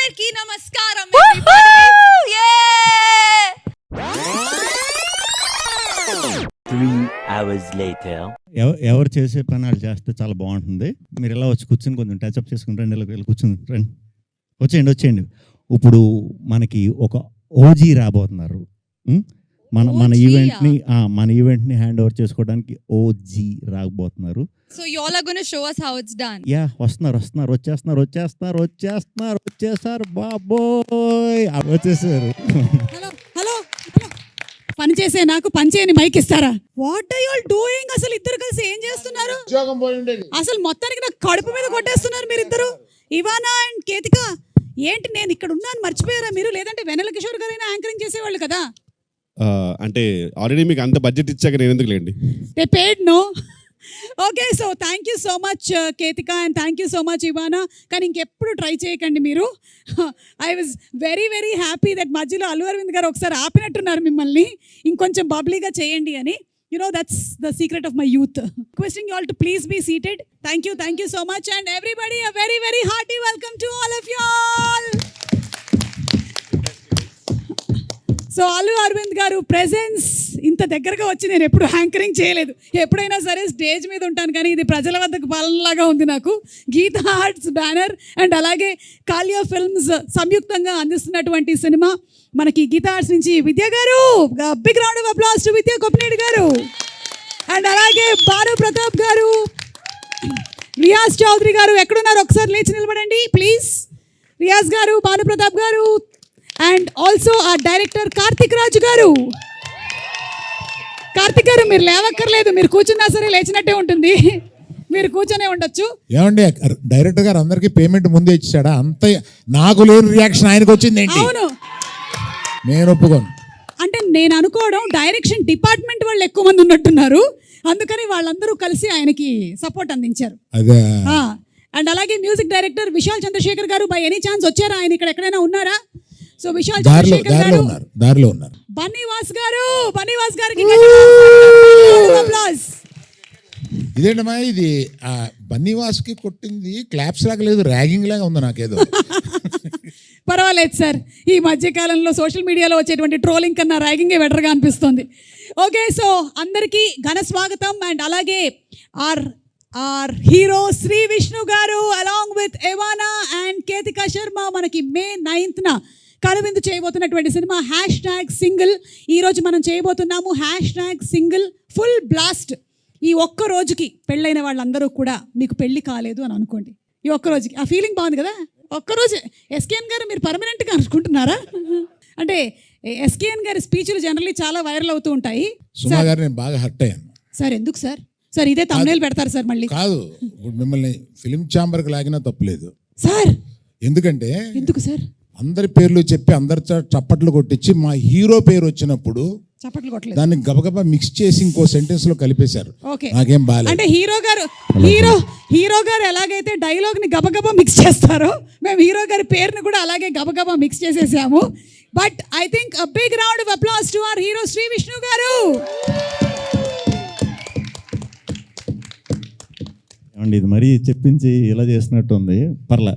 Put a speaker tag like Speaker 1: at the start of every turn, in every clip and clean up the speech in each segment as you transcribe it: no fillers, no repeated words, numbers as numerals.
Speaker 1: అందరికీ నమస్కారం.
Speaker 2: 3 hours later.
Speaker 3: ఎవరు చేసే పని వాళ్ళు చేస్తే చాలా బాగుంటుంది. మీరు ఇలా వచ్చి కూర్చొని కొంచెం టచ్అప్ చేసుకుని రండి, ఇలా కూర్చుని రండి, వచ్చేయండి. ఇప్పుడు మనకి ఒక ఓజీ రాబోతున్నారు. మన ఈవెంట్ని హ్యాండ్ ఓవర్ చేసుకోవడానికి ఓజీ రాబోతున్నారు.
Speaker 1: So you all are going to show us how it's done.
Speaker 3: Yeah, వచ్చేస్తారు బాబోయ్, వచ్చేసారు.
Speaker 4: హలో పని చేసే నాకు పని చేయని మైక్ ఇస్తారా? What are you all doing? అసలు ఇద్దరు కలిసి ఏం చేస్తున్నారు? అసలు మొత్తానికి నాకు కడుపు మీద కొట్టేస్తున్నారు మీరిద్దరు. ఇవానా అండ్ కేతిక, ఏంటి నేను ఇక్కడ ఉన్నాను మర్చిపోయారా మీరు? లేదంటే వెన్నెల కిషోర్ గారైనా యాంకరింగ్ చేసేవాళ్ళు కదా.
Speaker 5: అంటే ఆల్రెడీ మీకు అంత బడ్జెట్ ఇచ్చాక నేను ఎందుకు లేండి.
Speaker 4: They paid no. Okay, so thank you so much Ketika and thank you so much Ivana. కానీ ఇంకెప్పుడు ట్రై చేయకండి మీరు. I was very very happy that మధ్యలో అల్లు అరవింద్ గారు ఒకసారి ఆపినట్టున్నారు మిమ్మల్ని, ఇంకొంచెం బబ్లీగా చేయండి అని. You know, that's the secret of my youth. Requesting you all to please be seated. Thank you so much, and everybody a very very hearty welcome to all of you all. So Allu Aravind garu presence ఇంత దగ్గరగా వచ్చి నేను ఎప్పుడు anchoring చేయలేదు. ఎప్పుడైనా సరే stage మీద ఉంటాను, కానీ ఇది ప్రజల వద్దకు పాలనలాగా ఉంది నాకు. గీతా ఆర్ట్స్ బ్యానర్ అండ్ అలాగే కాలియా ఫిల్మ్స్ సంయుక్తంగా అందిస్తున్నటువంటి సినిమా మనకి గీతా ఆర్ట్స్ నుంచి విద్య గారు, big round of applause to Vidya Koppineedu గారు, అండ్ అలాగే భాను ప్రతాప్ గారు, రియాజ్ చౌదరి గారు. ఎక్కడున్నారు? ఒకసారి లేచి నిలబడండి ప్లీజ్. రియాజ్ గారు, భాను ప్రతాప్ గారు, అండ్ ఆల్సో ఆ డైరెక్టర్ కార్తిక్ రాజు గారు. కార్తిక్ గారు మీరు లేవక్కర్లేదు, మీరు కూర్చున్నా సరే లేచినట్టే ఉంటుంది, మీరు కూర్చొనే ఉండొచ్చు.
Speaker 6: ఏమండి, డైరెక్టర్ గారు అందరికి పేమెంట్ ముందే ఇచ్చాడా? అంత నాకు లేని రియాక్షన్ ఆయనకు వచ్చింది ఏంటి?
Speaker 4: అవును,
Speaker 6: నేను ఒప్పుకోను.
Speaker 4: అంటే నేను అనుకోవడం డైరెక్షన్ డిపార్ట్మెంట్ వాళ్ళు ఎక్కువ మంది ఉన్నట్టున్నారు, అందుకని వాళ్ళందరూ కలిసి ఆయనకి సపోర్ట్ అందించారు.
Speaker 6: అదే.
Speaker 4: అండ్ అలాగే మ్యూజిక్ డైరెక్టర్ విశాల్ చంద్రశేఖర్ గారు బై ఎనీ ఛాన్స్ వచ్చారా? ఆయన ఇక్కడ ఎక్కడైనా ఉన్నారా? సో విశాల్ చంద్రశేఖర్ గారు,
Speaker 6: దారిలో ఉన్నారు.
Speaker 4: బన్నీవాస్ గారికి
Speaker 6: ఇదేంటమ్మా ఇది? బన్నీవాస్ కి కొట్టింది క్లాప్స్ లాగా లేదు, ర్యాగింగ్ లాగా ఉంది నాకేదో.
Speaker 4: పర్వాలేదు సార్, ఈ మధ్యకాలంలో సోషల్ మీడియాలో వచ్చేటువంటి ట్రోలింగ్ కన్నా ర్యాగింగే బెటర్గా అనిపిస్తుంది. ఓకే, సో అందరికీ ఘన స్వాగతం. అండ్ అలాగే ఆర్ హీరో శ్రీ విష్ణు గారు along with Ivana and Ketika Sharma మనకి May 9th కనువిందు చేయబోతున్నటువంటి సినిమా #సింగిల్. ఈరోజు మనం చేయబోతున్నాము #సింగిల్ ఫుల్ బ్లాస్ట్. ఈ ఒక్క రోజుకి పెళ్ళైన వాళ్ళందరూ కూడా మీకు పెళ్ళి కాలేదు అని అనుకోండి. ఈ ఒక్క రోజుకి ఆ ఫీలింగ్ బాగుంది కదా. ఒక్కరోజు ఎస్కేఎన్ గారు మీరు పర్మనెంట్గా అనుకుంటున్నారా? అంటే ఎస్కేఎన్ గారి స్పీచ్లు జనరల్లీ చాలా వైరల్ అవుతూ ఉంటాయి.
Speaker 6: సుమా గారు నేను బాగా హర్ట్ అయ్యాను
Speaker 4: సార్. ఎందుకు సార్? సార్ ఇదే తమ్నేల్ పెడతారు సార్ మళ్ళీ.
Speaker 6: కాదు, ఇప్పుడు మిమ్మల్ని ఫిలిం ఛాంబర్కి లాగినా తప్పులేదు
Speaker 4: సార్.
Speaker 6: ఎందుకు
Speaker 4: సార్?
Speaker 6: అందరి పేర్లు చెప్పి అందరి చప్పట్లు కొట్టించి మా హీరో పేరు వచ్చినప్పుడు
Speaker 4: చప్పట్లు కొట్టలేదు,
Speaker 6: దాన్ని గబగబా మిక్స్ చేసి ఇంకో సెంటెన్స్ లో కలిపేశారు. నాకేం బాగాలేదు.
Speaker 4: అంటే హీరో గారు ఎలాగైతే డైలాగ్ ని గబగబా మిక్స్ చేస్తారో మేము హీరో గారి పేరుని కూడా అలాగే గబగబా మిక్స్ చేసేసాము. But I think a big round of applause to our hero Shri Vishnu garu.
Speaker 3: ఏమండి, ఇది మరీ చెప్పించి ఇలా చేసినట్టు ఉంది. పర్లా.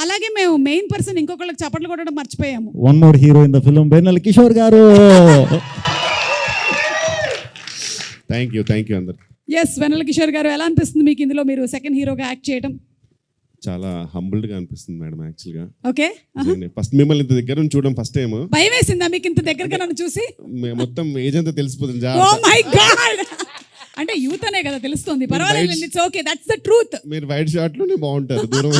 Speaker 4: అలాగే మేము మెయిన్ పర్సన్ ఇంకొకళ్ళకి చప్పట్లు కొట్టడం మర్చిపోయాము.
Speaker 3: One more hero in the film, Vennela Kishore గారు.
Speaker 5: థ్యాంక్ యూ అందరు.
Speaker 4: ఎస్, వెన్నెల కిషోర్ గారు, ఎలా అనిపిస్తుంది మీకు ఇందులో మీరు సెకండ్ హీరోగా యాక్ట్ చేయడం?
Speaker 5: చాలా హంబుల్డ్ గా అనిపిస్తుంది మేడం. యాక్చువల్ గా
Speaker 4: ఓకే,
Speaker 5: ఫస్ట్ మిమ్మల్ని ఇంత దగ్గర నుంచి చూడడం ఫస్ట్ టైం.
Speaker 4: భయం వేసిందా మీకు ఇంత దగ్గరగా నన్ను చూసి?
Speaker 5: మొత్తం ఏజ్ అంతా తెలిసిపోతుంది.
Speaker 4: ఓ మై గాడ్, అంటే యూత్ అనే కదా తెలుస్తుంది. పర్వాలేదు, it's okay, that's the truth.
Speaker 5: మీరు వైట్ షార్ట్ లోనే బాగుంటారు దూరం.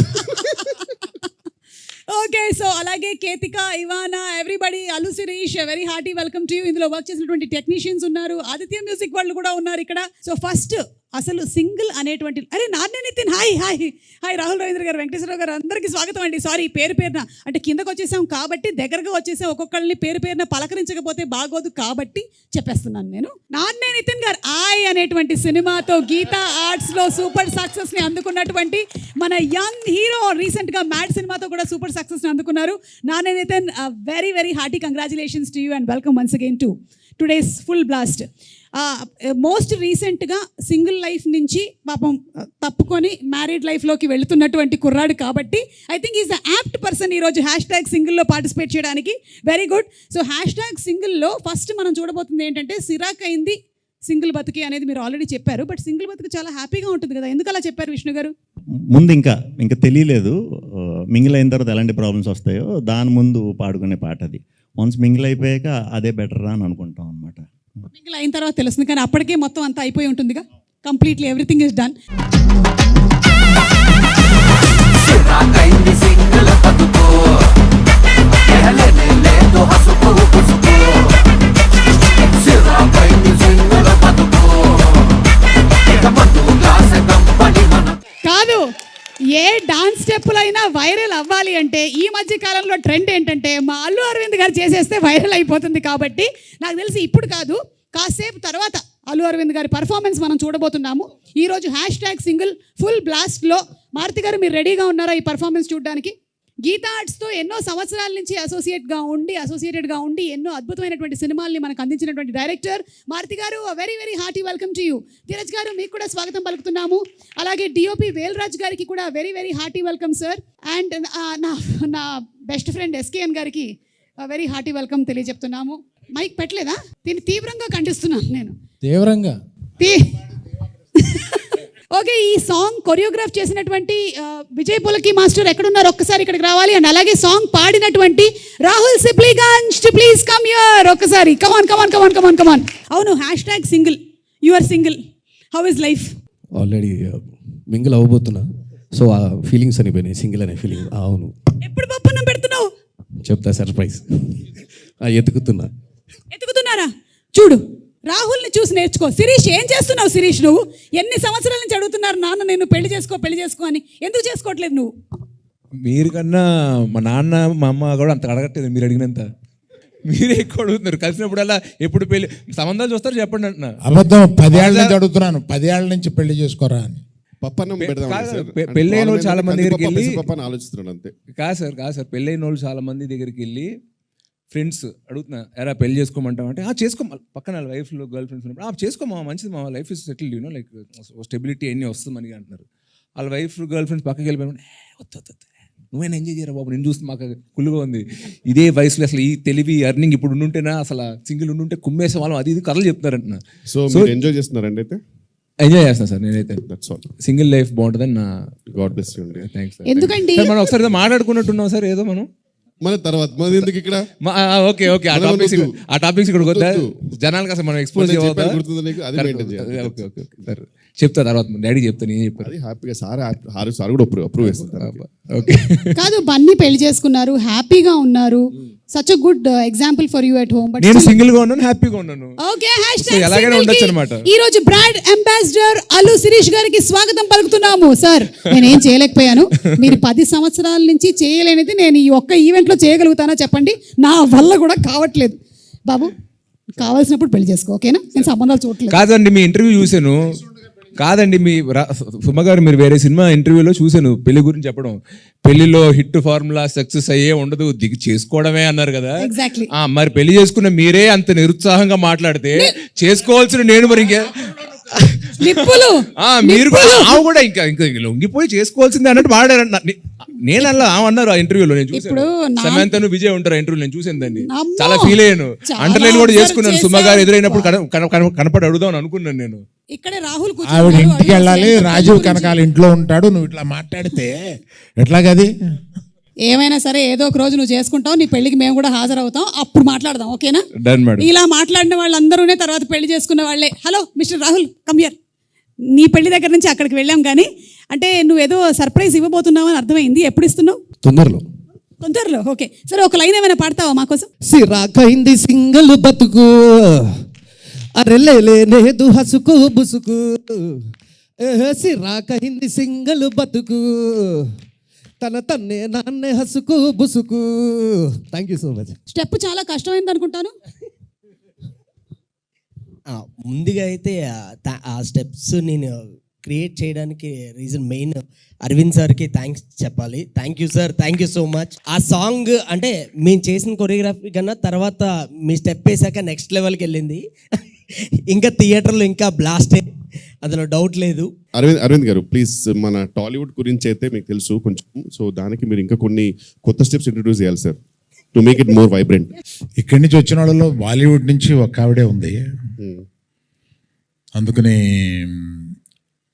Speaker 4: ఓకే, సో అలాగే Ketika, Ivana, everybody, Allu Sirish, very hearty welcome to you. ఇందులో వర్క్ చేసినటువంటి టెక్నీషియన్స్ ఉన్నారు, ఆదిత్య మ్యూజిక్ వాళ్ళు కూడా ఉన్నారు ఇక్కడ. సో ఫస్ట్ అసలు సింగిల్ అనేటువంటి నాన్నే నితిన్, హాయ్ రాహుల్ రవీంద్ర గారు, వెంకటేశ్వరరావు గారు, అందరికీ స్వాగతం అండి. సారీ పేరున అంటే కిందకు వచ్చేసాం కాబట్టి దగ్గరగా వచ్చేసాం, ఒక్కొక్కరిని పేరున పలకరించకపోతే బాగోదు కాబట్టి చెప్పేస్తున్నాను నేను. నాన్నే నితిన్ గారు అనేటువంటి సినిమాతో గీతా ఆర్ట్స్ లో సూపర్ సక్సెస్ ని అందుకున్నటువంటి మన యంగ్ హీరో, రీసెంట్ గా మ్యాడ్ సినిమాతో కూడా సూపర్ సక్సెస్ ని అందుకున్నారు. నాన్నే Nithin, very very hearty congratulations to you and welcome once again to today's full blast. Most రీసెంట్గా సింగిల్ లైఫ్ నుంచి పాపం తప్పుకొని మ్యారీడ్ లైఫ్లోకి వెళుతున్నటువంటి కుర్రాడు కాబట్టి I think is the apt person ఈరోజు #సింగిల్లో పార్టిసిపేట్ చేయడానికి. Very good. సో #సింగిల్లో ఫస్ట్ మనం చూడబోతుంది ఏంటంటే సిరాక్ అయింది సింగిల్ బతుకి అనేది మీరు ఆల్రెడీ చెప్పారు. బట్ సింగిల్ బతుకు చాలా హ్యాపీగా ఉంటుంది కదా, ఎందుకు అలా చెప్పారు విష్ణు గారు?
Speaker 3: ముందు ఇంకా తెలియలేదు మింగిల్ అయిన తర్వాత ఎలాంటి ప్రాబ్లమ్స్ వస్తాయో దాని ముందు పాడుకునే పాట అది. వన్స్ మింగిల్ అయిపోయాక అదే బెటర్ అని అనుకుంటాం అనమాట.
Speaker 4: మింగిల్ అయిన తర్వాత తెలుస్తుంది, కానీ అప్పటికే మొత్తం అంతా అయిపోయి ఉంటుందిగా, కంప్లీట్లీ ఎవ్రీథింగ్ ఇస్ డన్. కాదు, ఏ డాన్స్ స్టెప్పులైనా వైరల్ అవ్వాలి అంటే ఈ మధ్య కాలంలో ట్రెండ్ ఏంటంటే మా అల్లు అరవింద్ గారు చేసేస్తే వైరల్ అయిపోతుంది. కాబట్టి నాకు తెలిసి ఇప్పుడు కాదు, కాసేపు తర్వాత అల్లు అరవింద్ గారి పర్ఫార్మెన్స్ మనం చూడబోతున్నాము. ఈరోజు #సింగిల్ ఫుల్ బ్లాస్ట్లో మారుతి గారు మీరు రెడీగా ఉన్నారా ఈ పర్ఫార్మెన్స్ చూడడానికి? గీతా ఆర్ట్స్తో ఎన్నో సంవత్సరాల నుంచి అసోసియేటెడ్గా ఉండి ఎన్నో అద్భుతమైనటువంటి సినిమాల్ని మనకు అందించినటువంటి డైరెక్టర్ మారుతి గారు, very very hearty welcome to you. Dheeraj గారు మీకు కూడా స్వాగతం పలుకుతున్నాము. అలాగే డిఓపి వేల్రాజ్ గారికి కూడా very very hearty welcome sir. And నా బెస్ట్ ఫ్రెండ్ ఎస్కేఎన్ గారికి వెరీ హార్టీ వెల్కమ్ తెలియజెప్తున్నాము. మైక్ పెట్టలేదా? దీన్ని తీవ్రంగా ఖండిస్తున్నాను నేను.
Speaker 7: తీవ్రంగా
Speaker 4: ఓకే, ఈ సాంగ్ కొరియోగ్రాఫ్ చేసినటువంటి విజయ్ పులకి మాస్టర్ ఎక్కడున్నారు ఒక్కసారి ఇక్కడికి రావాలి. అండ్ అలాగే సాంగ్ పాడినటువంటి Rahul Sipligunj please come here ఒక్కసారి. కమాన్. అవును, #single you are single, how is life?
Speaker 7: Already mingle అవ్వబోతున్నా, సో ఆ ఫీలింగ్స్ అనిపోయినాయి, సింగిల్ అనే ఫీలింగ్. అవును,
Speaker 4: ఎప్పుడు పప్పున్నం పెడుతున్నావు?
Speaker 7: చెప్తా, సర్ప్రైజ్.
Speaker 4: ఎత్తుకుతున్నారా? చూడు, రాహుల్ని చూసి నేర్చుకో. శిరీష్, ఏం చేస్తున్నావు శిరీష్? నువ్వు ఎన్ని సంవత్సరాల నుంచి అడుగుతున్నారు నాన్న నేను పెళ్లి చేసుకో అని, ఎందుకు చేసుకోవట్లేదు నువ్వు?
Speaker 8: మీరు కన్నా మా నాన్న మా అమ్మ కూడా అంత అడగట్లేదు మీరు అడిగినంత. మీరే ఎక్కువ అడుగుతున్నారు. కలిసినప్పుడల్లా ఎప్పుడు పెళ్లి సంబంధాలు చూస్తారు చెప్పండి అంటున్నా.
Speaker 6: అబద్ధం. 10 ఏళ్ళ నుంచి అడుగుతున్నాను, 10 ఏళ్ళ నుంచి పెళ్లి చేసుకోరా అని.
Speaker 5: పప్పన్నం పెడదాం
Speaker 8: పెళ్ళైన వాళ్ళు చాలా మంది దగ్గరికి వెళ్ళి
Speaker 5: ఆలోచిస్తున్నాడు అంతే.
Speaker 8: కాదు సార్ పెళ్ళైన వాళ్ళు చాలా మంది దగ్గరికి వెళ్ళి ఫ్రెండ్స్ అడుగుతున్నా, ఎరా పెళ్లి చేసుకోమంటావు అంటే చేసుకో, పక్కన వైఫ్లో గర్ల్ ఫ్రెండ్స్ ఉన్నప్పుడు చేసుకోమా, మంచిది మా life is settled, you know like stability అన్నీ వస్తుందని అంటున్నారు. వాళ్ళ వైఫ్ గర్ల్ ఫ్రెండ్స్ పక్కకి వెళ్ళిపోయి వద్దు నువ్వైనా ఎంజాయ్ చేయరా బాబు, నేను చూస్తే మాకు కుళ్ళుగా ఉంది. ఇదే వయసులో అసలు ఈ తెలివి అర్నింగ్ ఇప్పుడు ఉండుంటేనా అసలు సింగిల్ ఉండుంటే కుమ్మేసే వాళ్ళం అది ఇది కథలు చెప్తారంటున్నా.
Speaker 5: సో ఎంజాయ్ చేస్తున్నారండి అయితే?
Speaker 8: ఎంజాయ్ చేస్తాను సార్ నేనైతే. సింగిల్ లైఫ్ బాగుంటుందని నా
Speaker 5: గాడ్ బ్లెస్ యూ అండి.
Speaker 8: థ్యాంక్స్.
Speaker 4: ఎందుకండి
Speaker 8: మనం ఒకసారి మాట్లాడుకున్నట్టున్నాం సార్ ఏదో మనం
Speaker 5: మన తర్వాత మన ఎందుకు ఇక్కడ.
Speaker 8: ఓకే ఆ టాపిక్స్ ఇక్కడ వద్దా జనాలకు అసలు మనం ఎక్స్పోజ్ ఓకే సార్ చెప్తా తర్వాత డాడీ చెప్తాను ఏం చెప్పారు.
Speaker 5: అది హ్యాపీగా సార్ కూడా అప్రూవ్ చేస్తారు.
Speaker 8: ఓకే
Speaker 4: కాదు, బన్నీ పెళ్లి చేసుకున్నారు, హ్యాపీగా ఉన్నారు. Such a good example for you at home.
Speaker 8: నేను సింగిల్ గా ఉన్నాను, హ్యాపీగా ఉన్నాను.
Speaker 4: ఓకే,
Speaker 8: ఎలాగైనా ఉండొచ్చు అన్నమాట.
Speaker 4: ఈ రోజు బ్రాండ్ అంబాసిడర్ అల్లు శిరీష్ గారికి స్వాగతం పలుకుతున్నాము. సార్, నేనేం చేయలేకపోయాను, మీరు 10 సంవత్సరాల నుంచి చేయలేనిది నేను ఈ ఒక్క ఈవెంట్ లో చేయగలుగుతానా చెప్పండి? నా వల్ల కూడా కావట్లేదు. బాబు, కావాల్సినప్పుడు పెళ్లి చేసుకో, ఓకేనా? నేను సంబంధాలు చూడలేదు.
Speaker 8: కాదండి, మీ ఇంటర్వ్యూ చూశాను. కాదండి, మీ సుమ గారు మీరు వేరే సినిమా ఇంటర్వ్యూలో చూశాను పెళ్లి గురించి చెప్పడం. పెళ్లిలో హిట్ ఫార్ములా సక్సెస్ అయ్యే ఉండదు, దిగి చేసుకోవడమే అన్నారు కదా.
Speaker 4: ఎగ్జాక్ట్లీ.
Speaker 8: మరి పెళ్లి చేసుకున్న మీరే అంత నిరుత్సాహంగా మాట్లాడితే చేసుకోవాల్సిన నేను మరి ఇంకే
Speaker 4: నిప్పులు
Speaker 8: మీరు కూడా ఇంకా లొంగిపోయి చేసుకోవాల్సిందే అన్నట్టు వాడారంట. నేను అలా అన్నారు ఆ ఇంటర్వ్యూలో, నేను చూసాను. సమంతను విజయ్ ఉంటారు ఇంటర్వ్యూ, నేను చూసాను దాన్ని, చాలా ఫీల్ అయ్యాను. అండర్లైన్ కూడా చేసుకున్నాను. సుమ గారు ఎదురైనప్పుడు కనపడి అడుగుదాం అనుకున్నాను నేను.
Speaker 4: ఇక్కడే రాహుల్
Speaker 6: ఆవిడ ఇంటికి వెళ్ళాలి, రాజీవ్ కనకాల ఇంట్లో ఉంటాడు, నువ్వు ఇట్లా మాట్లాడితే ఎట్లాగది?
Speaker 4: ఏమైనా సరే ఏదో ఒక రోజు నువ్వు చేసుకుంటావు, నీ పెళ్లికి మేము కూడా హాజరవుతాం, అప్పుడు మాట్లాడదాం, ఓకేనా? ఇలా మాట్లాడిన వాళ్ళందరూనే తర్వాత పెళ్లి చేసుకున్న వాళ్ళే. Hello mister Rahul, come here. నీ పెళ్లి దగ్గర నుంచి అక్కడికి వెళ్ళాం, కానీ అంటే నువ్వేదో సర్ప్రైజ్ ఇవ్వబోతున్నావు అని అర్థమైంది. ఎప్పుడు ఇస్తున్నావు? తొందరలో. ఓకే, సరే ఒక లైన్ ఏమైనా పాడతావా మాకోసం?
Speaker 7: సిరాకైంది సింగిల్ బతుకు, అరెలేదు హసుకు బుసుకు, సిరాకైంది సింగిల్ బతుకు, తన్నే నాన్నే హసుకు బుసుకు. Thank you so much.
Speaker 4: Step చాలా కష్టమైంది అనుకుంటాను.
Speaker 9: ముందుగా అయితే ఆ స్టెప్స్ నేను
Speaker 7: క్రియేట్ చేయడానికి రీజన్ మెయిన్ అరవింద్ సార్కి థ్యాంక్స్ చెప్పాలి. Thank you sir, thank you so much. ఆ సాంగ్ అంటే మేము చేసిన కొరియోగ్రఫీ కన్నా తర్వాత మీ స్టెప్ వేసాక నెక్స్ట్ లెవెల్కి వెళ్ళింది. ఇంకా థియేటర్లో ఇంకా బ్లాస్టే, అందులో డౌట్ లేదు.
Speaker 5: అరవింద్ గారు ప్లీజ్, మన టాలీవుడ్ గురించి అయితే మీకు తెలుసు కొంచెం, సో దానికి మీరు ఇంకా కొన్ని కొత్త స్టెప్స్ ఇంట్రడ్యూస్ చేయాలి sir, to make it more vibrant.
Speaker 6: ఇక్కడి నుంచి వచ్చిన వాళ్ళలో బాలీవుడ్ నుంచి ఒక ఆవిడే ఉంది, అందుకని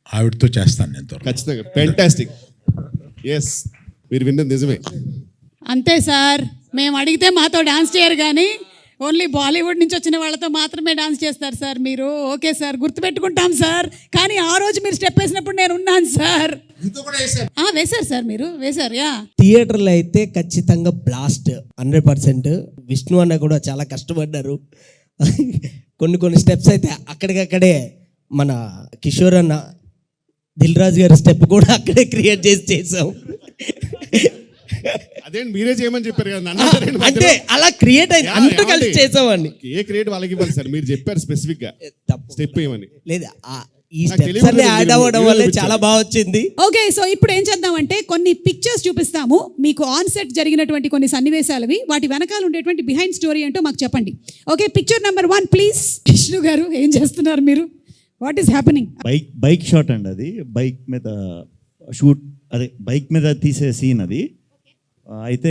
Speaker 6: ఆవిడతో చేస్తాను నేను త్వరలో.
Speaker 5: ఖచ్చితంగా ఫ్యాంటాస్టిక్. ఎస్, మీరు విన్నది నిజమే.
Speaker 4: అంతే సార్, మేము అడిగితే మాతో డాన్స్ చేయరు కానీ ఓన్లీ బాలీవుడ్ నుంచి వచ్చిన వాళ్ళతో మాత్రమే డాన్స్ చేస్తారు సార్ మీరు. ఓకే సార్, గుర్తుపెట్టుకుంటాం సార్. కానీ ఆ రోజు మీరు స్టెప్ వేసినప్పుడు నేను ఉన్నాను సార్. వేశారు సార్, మీరు వేశారు. యా,
Speaker 7: థియేటర్లో అయితే ఖచ్చితంగా బ్లాస్ట్ 100%. విష్ణు అన్న కూడా చాలా కష్టపడ్డారు. కొన్ని స్టెప్స్ అయితే అక్కడికక్కడే మన కిషోర్ అన్న, దిల్ రాజు గారి స్టెప్ కూడా అక్కడే క్రియేట్ చేసాం.
Speaker 5: అదేంటి మీరే చేయమని చెప్పారు కదా నన్ను.
Speaker 7: అంటే అలా క్రియేట్ అయింది, అంతా కలిసి చేసామండి.
Speaker 5: ఏ క్రియేట్ వాళ్ళకి ఇవ్వాలి సార్, మీరు చెప్పారు స్పెసిఫిక్ గా స్టెప్ ఏమని.
Speaker 7: లేదా ఈ స్టెప్స్ అన్ని యాడ్ అవ్వడం వల్ల చాలా బాగా వచ్చింది.
Speaker 4: ఓకే, సో ఇప్పుడు ఏం చేద్దామంటే కొన్ని పిక్చర్స్ చూపిస్తాము మీకు, ఆన్ సెట్ జరిగినటువంటి కొన్ని సన్నివేశాలవి, వాటి వెనకాల ఉండేటువంటి బిహైండ్ స్టోరీ ఏంటో మాకు చెప్పండి. Okay, picture number 1 please. Vishnu గారు ఏం చేస్తున్నారు మీరు? What is happening?
Speaker 3: Bike shot అండి అది. బైక్ మీద షూట్, అదే బైక్ మీద తీసే సీన్ అది. అయితే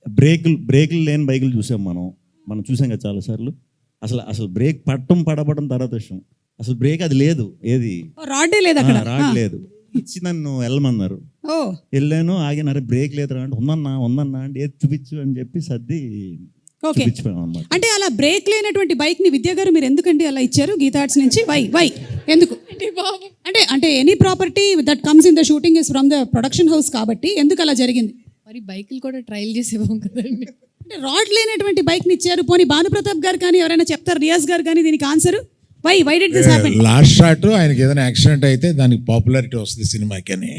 Speaker 3: బ్రేకులు లేని బైకులు చూసాం మనం చూసాం కదా చాలాసార్లు. అసలు బ్రేక్ పడబడడం తర్వాత విషయం, అసలు బ్రేక్ అది లేదు, ఏది
Speaker 4: రాడే లేదు అక్కడ,
Speaker 3: రాడ్ లేదు. ఇచ్చి నన్ను వెళ్ళమన్నారు, వెళ్ళాను, ఆగినారు, బ్రేక్ లేదు అంటే ఉందన్నా అంటే ఏది చూపించు అని చెప్పి సర్ది చూపించిపోయాం అన్నమాట.
Speaker 4: అంటే అలా బ్రేక్ లేనటువంటి బైక్ ని విద్యా గారు మీరు ఎందుకండి అలా ఇచ్చారు గీతా ఆర్ట్స్ నుంచి? వై ఎందుకు అంటే any property that comes in the shooting is from the production house కాబట్టి ఎందుకు అలా జరిగింది?
Speaker 1: మరి బైకులు కూడా ట్రయల్ చేసేవాం కదండి.
Speaker 4: అంటే రాడ్ లేనటువంటి బైక్ ని ఇచ్చారు. పోనీ భానుప్రతాప్ గారు కానీ ఎవరైనా చెప్తారు, రియాజ్ గారు కానీ దీనికి answer why did this happen?
Speaker 6: Last shot ఆయనకి ఏదైనా యాక్సిడెంట్ అయితే దానికి పాపులారిటీ వస్తుంది సినిమాకి అని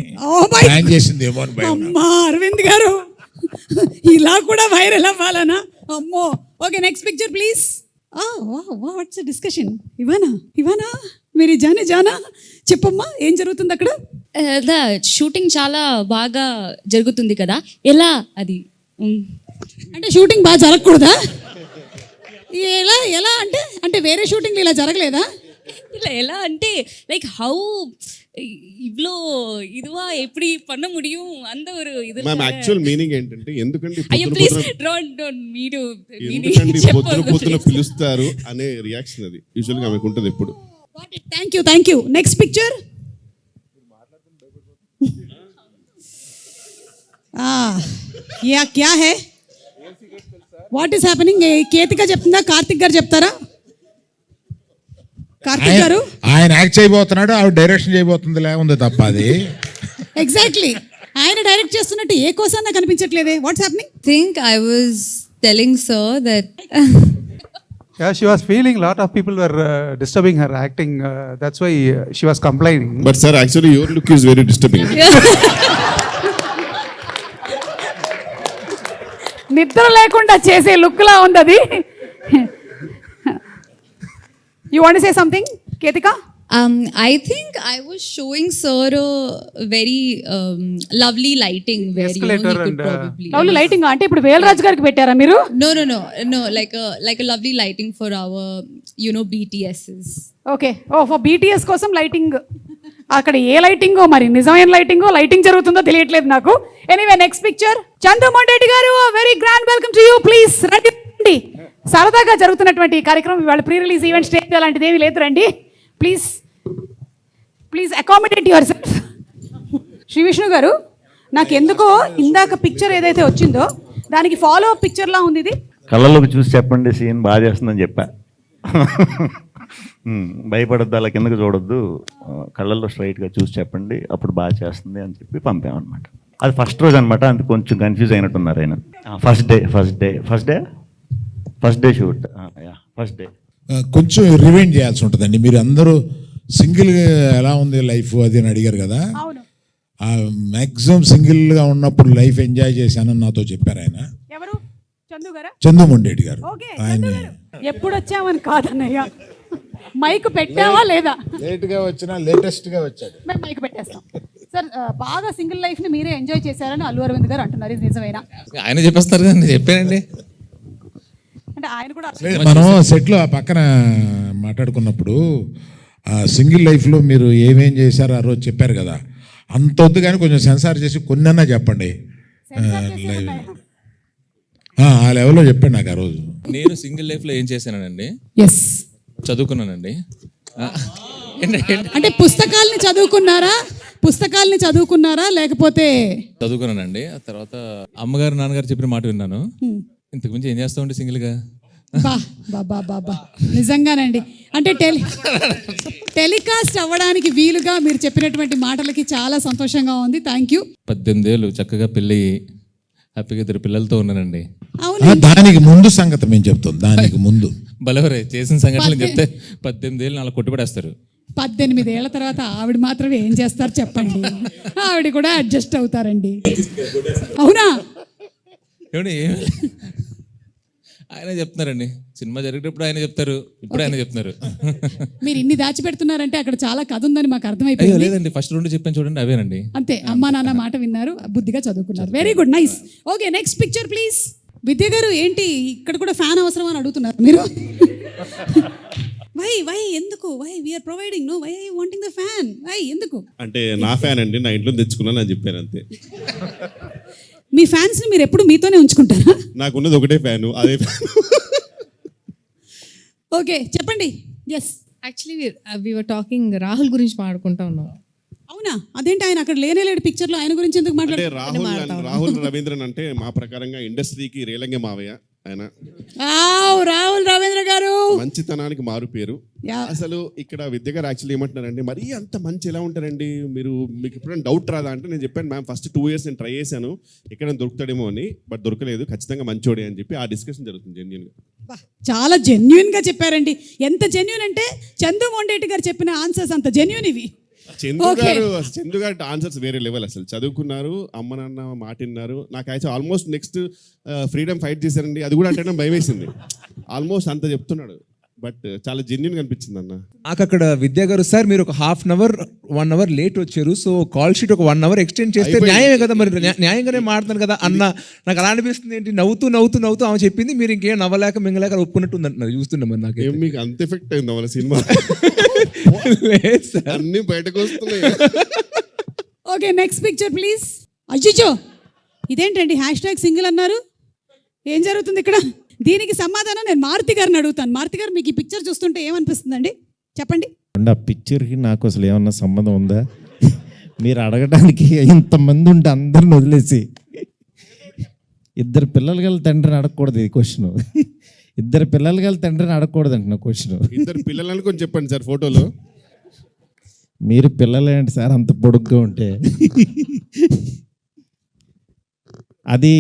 Speaker 6: ప్లాన్ చేసింది ఏమో అని భయం.
Speaker 4: అమ్మా అరవింద్ గారు, ఇలా కూడా వైరల్ అవ్వాలనా? అమ్మో. Okay, next picture please. What's discussion? Ivana మీరు జానా చెప్పమ్మా, ఏం జరుగుతుంది అక్కడ?
Speaker 1: షూటింగ్ చాలా బాగా జరుగుతుంది కదా, ఎలా అది?
Speaker 4: అంటే షూటింగ్ బాగా జరగకూడదా? ఎలా అంటే వేరే షూటింగ్ ఇలా జరగలేదా?
Speaker 1: இல்லை ఎలా అంటే லைக் ஹவ் இவ்ளோ இதுவா எப்படி பண்ண முடியும் அந்த ஒரு இது.
Speaker 5: మ్యామ్ యాక్చువల్ మీనింగ్ ఏంటంటే ఎందుకంటే
Speaker 1: అయ్యో ప్లీజ్ డోంట్ మీరు
Speaker 5: పొద్దున పిలుస్తారు అనే రియాక్షన్ అది యూజువల్ గా ఆమెకు ఉంటుంది ఎప్పుడు.
Speaker 4: Thank you. Next picture. క్యా హై? What is happening? కేతిక చెప్తుందా, కార్తిక్ గారు చెప్తారా? కార్తిక్ గారు
Speaker 6: ఆయన యాక్ట్ చేయబోతున్నాడు, ఆవిడ డైరెక్షన్ చేయబోతుంది ఉంది తప్ప అది.
Speaker 4: ఎగ్జాక్ట్లీ, ఆయన డైరెక్ట్ చేస్తున్నట్టు ఏ కోసం నాకు కనిపించట్లేదే. What's happening?
Speaker 1: Think I was telling sir that
Speaker 9: Yeah, she was feeling a lot of people were disturbing her acting. That's why she was complaining.
Speaker 5: But sir, actually your look is very disturbing.
Speaker 4: నిద్ర లేకుండా చేసే look లా ఉంది అది. You want to say something, Ketika?
Speaker 1: I think I was showing sir a very lovely lighting where you know, he could probably
Speaker 4: lovely lighting అంటే ఇప్పుడు వేలరాజ్ గారికి పెట్టారా మీరు?
Speaker 1: no like a lovely lighting for our BTSs.
Speaker 4: Okay, for BTS కోసం lighting. అక్కడ ఏ లైటింగో మరి, నిజమైన లైటింగ్ జరుగుతుందో తెలియట్లేదు నాకు. Anyway next picture. Chandramohan Reddy గారు, very grand welcome to you. Please రండి. సరదాగా జరుగుతున్నటువంటి ఈ కార్యక్రమం ఇవాళ ప్రీ రిలీజ్ ఈవెంట్ స్టేజ్ అలాంటిది ఏమీ లేదు, రండి please accommodate yourself. Shri Vishnu garu, నాకు ఎందుకో ఇందాక పిక్చర్ ఏదైతే వచ్చిందో దానికి ఫాలో అప్ పిక్చర్ లా ఉంది ఇది.
Speaker 3: కళ్ళలోకి చూసి చెప్పండి, సీన్ బాగా చేస్తుందని చెప్పా. భయపడద్దు, అలా కిందకు చూడొద్దు, కళ్ళల్లో స్ట్రైట్గా చూసి చెప్పండి, అప్పుడు బాగా చేస్తుంది అని చెప్పి పంపామన్నమాట. అది ఫస్ట్ రోజు అనమాట, అందుకు కొంచెం కన్ఫ్యూజ్ అయినట్టున్నారు ఆయన. First day shoot, first day
Speaker 6: కొంచెం రివైండ్ చేయాల్సి ఉంటుందండి. మీరు అందరూ సింగిల్ ఎలా ఉంది లైఫ్ అది అని అడిగారు కదా, మ్యాక్సిమం సింగిల్గా ఉన్నప్పుడు లైఫ్ ఎంజాయ్ చేశానని నాతో చెప్పారు ఆయన.
Speaker 4: ఎవరు?
Speaker 6: చంద్రమోహన్ రెడ్డి గారు. ఆయన
Speaker 4: ఎప్పుడు వచ్చామని కాదన్నయ్య, మైక్ పెట్టావా లేదా?
Speaker 6: లేట్గా వచ్చినా లేటెస్ట్గా వచ్చాడు.
Speaker 4: మేము మైక్ పెట్టేస్తాం. సార్ బాగా సింగిల్ లైఫ్ని మీరే ఎంజాయ్ చేశారని అల్లు అరవింద్ గారు అంటున్నారు, ఇది నిజమేనా?
Speaker 8: ఆయన చెప్పేస్తారు కదా, నేను చెప్పానండి.
Speaker 4: అంటే ఆయన కూడా
Speaker 6: మనం సెట్లో ఆ పక్కన మాట్లాడుకున్నప్పుడు ఆ సింగిల్ లైఫ్లో మీరు ఏమేం చేశారో ఆ రోజు చెప్పారు కదా, అంత వద్దు కానీ కొంచెం సెన్సార్ చేసి కొన్నన్నా చెప్పండి. ఆ లెవెల్లో చెప్పండి నాకు ఆ రోజు.
Speaker 8: నేను సింగిల్ లైఫ్లో ఏం చేశానండి,
Speaker 4: ఎస్
Speaker 8: చదువుకున్నానండి.
Speaker 4: అంటే పుస్తకాల్ని చదువుకున్నారా లేకపోతే?
Speaker 8: చదువుకున్నానండి. ఆ తర్వాత అమ్మగారు నాన్నగారు చెప్పిన మాట విన్నాను. ఇంతకు మించి ఏం చేస్తామండి సింగిల్గా?
Speaker 4: బాబా నిజంగానండి. అంటే టెలికాస్ట్ అవ్వడానికి వీలుగా మీరు చెప్పినటువంటి మాటలకి చాలా సంతోషంగా ఉంది. Thank you.
Speaker 8: 18 ఏళ్ళు చక్కగా పెళ్ళి హ్యాపీగా 2 పిల్లలతో ఉన్నానండి.
Speaker 6: దానికి ముందు సంగతి మేము చెప్తాం. దానికి ముందు
Speaker 8: బలవరే చేసిన సంఘటనలు చెప్తే 18 ఏళ్ళు అలా కొట్టుబడేస్తారు.
Speaker 4: 18 ఏళ్ల తర్వాత ఆవిడ మాత్రమే ఏం చేస్తారు చెప్పండి? ఆవిడ కూడా అడ్జస్ట్ అవుతారండి. అవునా?
Speaker 8: ఏమండి ఆయన చెప్తున్నారండి, సినిమా జరిగేటప్పుడు ఆయన చెప్తారు, ఇప్పుడు ఆయన చెప్తున్నారు.
Speaker 4: మీరు ఇన్ని దాచిపెడుతున్నారంటే అక్కడ చాలా కథ ఉందని మాకు అర్థమైపోయింది.
Speaker 8: లేదండి, ఫస్ట్ 2 చెప్పాను చూడండి, అవేనండి.
Speaker 4: అంతే, అమ్మా నాన్న మాట విన్నారు, బుద్ధిగా చదువుకున్నారు. Very good, nice. Okay, next picture please. Vidya గారు ఏంటి ఇక్కడ కూడా ఫ్యాన్ అవసరం అని అడుగుతున్నారు మీరు? వై ఎందుకు? Why we are providing, no why wanting the fan? Why ఎందుకు?
Speaker 5: అంటే నా ఫ్యాన్ అండి, నా ఇంట్లో తెచ్చుకున్నాను అని చెప్పాను అంతే.
Speaker 4: మీ ఫ్యాన్స్ ని మీరు ఎప్పుడు మీతోనే ఉంచుకుంటారా?
Speaker 5: నాకున్నది ఒకటే ఫ్యాను, అదే ఫ్యాన్.
Speaker 4: ఓకే చెప్పండి. Yes,
Speaker 1: actually we were talking Rahul గురించి మాట్లాడుకుంటా ఉన్నాం.
Speaker 4: అవునా? అదేంటి ఆయన అక్కడ లేనేలేడు పిక్చర్ లో, ఆయన గురించి ఎందుకు
Speaker 5: అంటే
Speaker 4: మాట్లాడుతున్నారు?
Speaker 5: రాహుల్ రవీంద్రన్ అంటే మా ప్రకారంగా ఇండస్ట్రీకి రేలంగే మావయ్య ఆయన.
Speaker 4: రాహుల్ రవీంద్ర గారు
Speaker 5: మంచితనానికి మారు పేరు. అసలు ఇక్కడ విద్య గారు యాక్చువల్లీ ఏమంటున్నారంటే, మరీ అంత మంచి ఎలా ఉంటారండి మీరు, మీకు ఎప్పుడైనా డౌట్ రాదా అంటే, నేను చెప్పాను మ్యామ్ ఫస్ట్ 2 years నేను ట్రై చేశాను ఎక్కడైనా దొరుకుతాడేమో అని, బట్ దొరకలేదు, ఖచ్చితంగా మంచోడే అని చెప్పి ఆ డిస్కషన్ జరుగుతుంది జెన్యూన్ గా.
Speaker 4: చాలా జెన్యూన్ గా చెప్పారండి. ఎంత జెన్యూన్ అంటే చందు మొండేటి గారు చెప్పిన ఆన్సర్స్ అంత జెన్యూన్ ఇవి.
Speaker 5: చందు గారి ఆన్సర్స్ వేరే లెవెల్. అసలు చదువుకున్నారు, అమ్మ నాన్న మాట విన్నారు. నాకు actual almost next freedom fight చేశారండి, అది కూడా అంటే భయం వేసింది. ఆల్మోస్ట్ అంత చెప్తున్నాడు, బట్ చాలా జెన్యూన్ అనిపించింది అన్న.
Speaker 8: నాకు అక్కడ విద్యా గారు, సార్ మీరు ఒక 1/2 hour 1 hour లేట్ వచ్చారు, సో కాల్ షీట్ ఒక 1 hour ఎక్స్టెండ్ చేస్తే న్యాయమే కదా, మరి న్యాయంగానే మాట్లాడుతాను కదా అన్న. నాకు అలా అనిపిస్తుంది. ఏంటి నవ్వుతూ ఆమె చెప్పింది, మీరు ఇంకేం నవ్వలేక మింగలేక ఒప్పుకున్నట్టు ఉంది అంటున్నారు. చూస్తున్నాం మరి నాకు
Speaker 5: మీకు అంత ఎఫెక్ట్ అయింది వాళ్ళ సినిమా, అన్ని బయటకు వస్తున్నాయి.
Speaker 4: Okay next picture please. అజ్జిచో ఇదేంటండి #సింగిల్ అన్నారు, ఏం జరుగుతుంది ఇక్కడ? దీనికి సమాధానం నేను మారుతి గారిని అడుగుతాను. మారుతి గారు, మీకు ఈ పిక్చర్ చూస్తుంటే ఏమనిపిస్తుందండి చెప్పండి?
Speaker 10: ఆ పిక్చర్కి నాకు అసలు ఏమన్నా సంబంధం ఉందా? మీరు అడగడానికి ఇంతమంది ఉంటే అందరిని వదిలేసి 2 పిల్లలు గల తండ్రిని అడగకూడదు ఈ క్వశ్చన్. 2 పిల్లలు గల తండ్రిని అడగకూడదు అంటున్నా క్వశ్చన్.
Speaker 5: 2 పిల్లలు అనుకొని చెప్పండి సార్ ఫోటోలో.
Speaker 10: మీరు పిల్లలేంటి సార్ అంత పొడుగ్గా ఉంటే? అది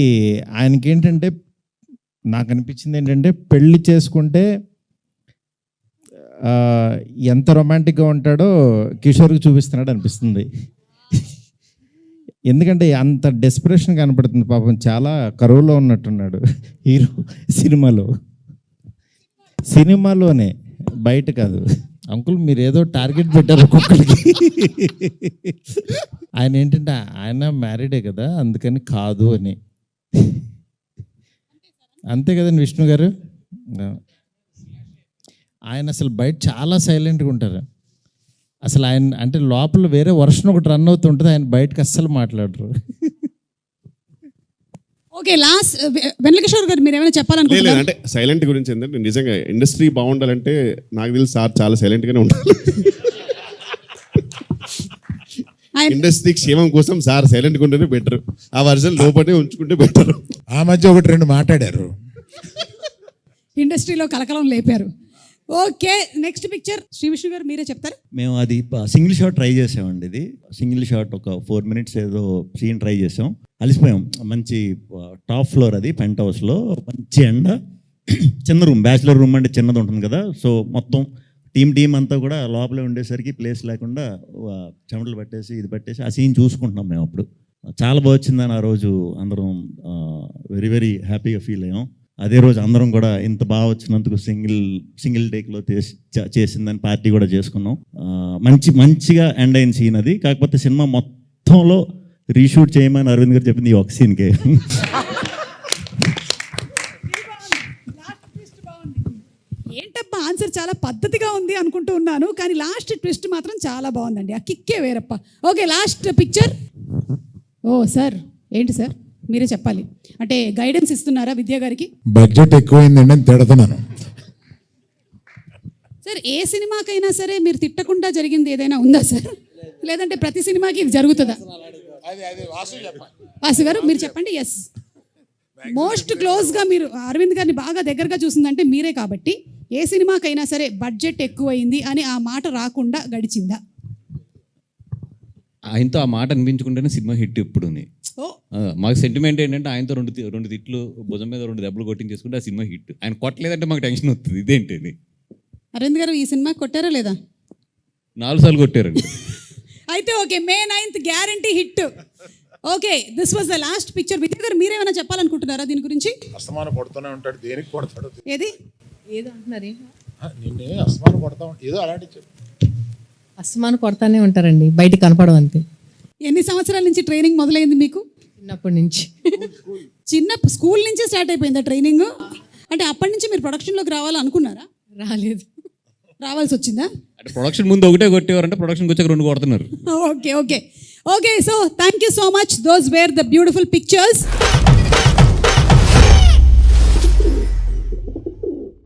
Speaker 10: ఆయనకి ఏంటంటే, నాకు అనిపించింది ఏంటంటే, పెళ్లి చేసుకుంటే ఎంత రొమాంటిక్గా ఉంటాడో కిషోర్కి చూపిస్తున్నాడు అనిపిస్తుంది. ఎందుకంటే అంత డెస్పరేషన్ కనపడుతుంది. పాపం చాలా కరువులో ఉన్నట్టున్నాడు హీరో సినిమాలోనే, బయట కాదు. అంకుల్ మీరు ఏదో టార్గెట్ పెట్టారు ఒక్కొక్కరికి. ఆయన ఏంటంటే ఆయన మ్యారీడే కదా, అందుకని కాదు అని. అంతే కదండి విష్ణు గారు? ఆయన అసలు బయట చాలా సైలెంట్గా ఉంటారు. అసలు ఆయన అంటే లోపల వేరే వర్షన్ ఒకటి రన్ అవుతుంటుంది, ఆయన బయటకు అస్సలు మాట్లాడరు.
Speaker 4: ఓకే లాస్ట్ వెంకటేశ్వర గారు, మీరు ఏమైనా చెప్పాలనుకుంటున్నారా?
Speaker 5: అంటే సైలెంట్ గురించి ఏంటంటే, నిజంగా ఇండస్ట్రీ బాగుండాలంటే నాకు తెలిసి సార్ చాలా సైలెంట్గానే ఉండాలి. ఇండస్ట్రీ క్షేమం కోసం సార్ సైలెంట్గా ఉంటేనే బెటర్, ఆ వర్షన్ లోపలే ఉంచుకుంటే బెటర్.
Speaker 6: ఆ మధ్య 1-2 మాట్లాడారు,
Speaker 4: ఇండస్ట్రీలో కలకలం లేపారు. Okay next picture. Sree Vishnu గారు మీరే చెప్తారు.
Speaker 3: మేము అది సింగిల్ షాట్ ట్రై చేసామండి. ఇది సింగిల్ షాట్ ఒక 4 minutes ఏదో సీన్ ట్రై చేసాం, అలిసిపోయాం. మంచి టాప్ ఫ్లోర్, అది పెంట్ హౌస్లో, మంచి ఎండ, చిన్న రూమ్, బ్యాచిలర్ రూమ్ అంటే చిన్నది ఉంటుంది కదా. సో మొత్తం టీం అంతా కూడా లోపలే ఉండేసరికి ప్లేస్ లేకుండా చెమటలు పట్టేసి ఇది పట్టేసి ఆ సీన్ చూసుకుంటున్నాం మేము. అప్పుడు చాలా బాగా వచ్చిందని ఆ రోజు అందరం వెరీ వెరీ హ్యాపీగా ఫీల్ అయ్యాం. అదే రోజు అందరం కూడా ఇంత బాగా వచ్చినందుకు సింగిల్ టేక్లో చేసిందని పార్టీ కూడా చేసుకున్నాం. మంచిగా ఎండ్ అయిన సీన్ అది. కాకపోతే సినిమా మొత్తంలో రీషూట్ చేయమని అరవింద్ గారు చెప్పింది ఈ ఒక సీన్కే.
Speaker 4: ఏంటప్పా ఆన్సర్ చాలా పద్ధతిగా ఉంది అనుకుంటూ ఉన్నాను, కానీ లాస్ట్ ట్విస్ట్ మాత్రం చాలా బాగుందండి. ఆ కిక్కే వేరప్ప. Okay, last picture. Oh sir, ఏంటి సార్ మీరే చెప్పాలి. అంటే గైడెన్స్ ఇస్తున్నారా విద్యా గారికి?
Speaker 6: బడ్జెట్ ఎక్కువైందండి అని తిడుతున్నాను.
Speaker 4: సార్, ఏ సినిమాకైనా సరే మీరు తిట్టకుండా జరిగింది ఏదైనా ఉందా సార్? లేదంటే ప్రతి సినిమాకి ఇది జరుగుతుందా? వాసు గారు మీరు చెప్పండి. ఎస్, మోస్ట్ క్లోజ్గా మీరు అరవింద్ గారిని బాగా దగ్గరగా చూసిందంటే మీరే కాబట్టి ఏ సినిమాకైనా సరే బడ్జెట్ ఎక్కువైంది అని ఆ మాట రాకుండా గడిచిందా?
Speaker 11: ఆయనతో ఆ మాట అనిపించుకుంటేనే సినిమా హిట్ ఎప్పుడు ఉంది.
Speaker 4: ఓ,
Speaker 11: మాకు సెంటిమెంట్ ఏంటంటే ఆయనతో రెండు తిట్లు భుజం మీద 2 దెబ్బలు కొట్టించేసుకుంటే ఆ సినిమా హిట్. ఆయన కొట్టలేదంటే మాకు టెన్షన్ వస్తుంది. ఇదేంటి అని.
Speaker 4: అరవింద్ గారు ఈ సినిమా కొట్టారా లేదా?
Speaker 11: 4 సార్లు కొట్టారండి.
Speaker 4: అయితే okay, May 9th guarantee hit. Okay, this was the last picture. విద్యా గారు మీరేమైనా చెప్పాలనుకుంటున్నారా దీని గురించి?
Speaker 6: అస్తమానం కొడుతూనే ఉంటాడు, దేనికి కొడతాడు?
Speaker 4: ఏది
Speaker 1: ఏదో అంటున్నారు.
Speaker 6: నిన్నే అస్తమానం కొడతా ఉంటాడు, ఏదో అలాంటి చెప్పు.
Speaker 1: అస్మాను కొడతానే ఉంటారండి, బయట కనపడడం అంతే.
Speaker 4: ఎన్ని సంవత్సరాల నుంచి ట్రైనింగ్ మొదలైంది మీకు?
Speaker 1: చిన్నప్పటి నుంచి.
Speaker 4: చిన్న స్కూల్ నుంచే స్టార్ట్ అయిపోయిందా ట్రైనింగ్? అంటే అప్పటి నుంచి మీరు ప్రొడక్షన్లోకి రావాలనుకున్నారా?
Speaker 1: రాలేదు.
Speaker 4: రావాల్సి వచ్చిందా?
Speaker 11: అంటే ప్రొడక్షన్ ముందు ఒకటే కొట్టేవారంటే ప్రొడక్షన్కి వచ్చాక 2 కొడుతున్నారు.
Speaker 4: Okay, so thank you so much. Those wear the beautiful pictures.